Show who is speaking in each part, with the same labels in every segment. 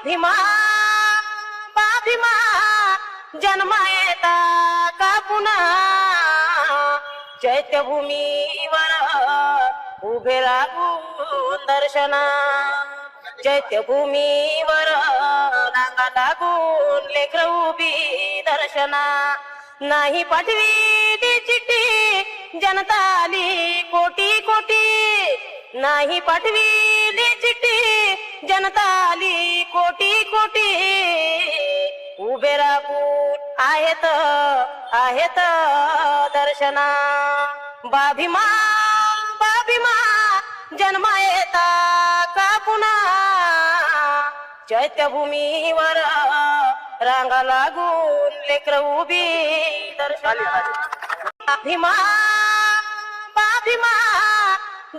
Speaker 1: भीमा भीमा जन्म येता का पुन्हा चैत्यभूमीवर उभे राहून दर्शना चैत्यभूमीवर रांगा लागून लेकर उभी दर्शना नाही पाठविली चिठ्ठी जनता आली कोटी कोटी नाही पाठविली चिठ्ठी जनता आली कोटी कोटी उभे राहून आहेत आहेत दर्शना बाभीमा जन्म येता का पुन्हा चैत्यभूमीवर रांगा लागून लेकर उभी दर्शना भीमा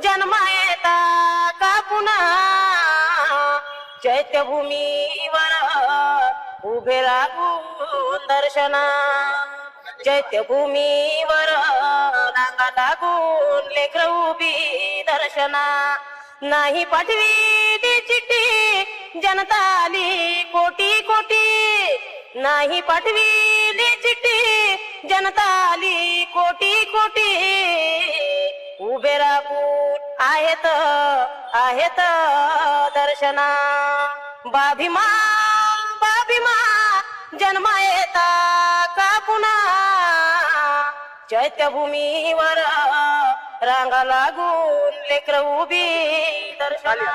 Speaker 1: जन्म येता का पुन्हा चैत्यभूमीवर उभे राहून दर्शना चैत्यभूमीवर रांगा लागून लेकर उभी दर्शना नाही पाठविली चिठ्ठी जनता आली कोटी कोटी नाही पाठविली चिठ्ठी जनता आली कोटी कोटी उभे राहून आहेत आहेत दर्शना बाभीमा जन्म येता का पुन्हा चैत्यभूमीवर रांगा लागून लेकर उभी दर्शना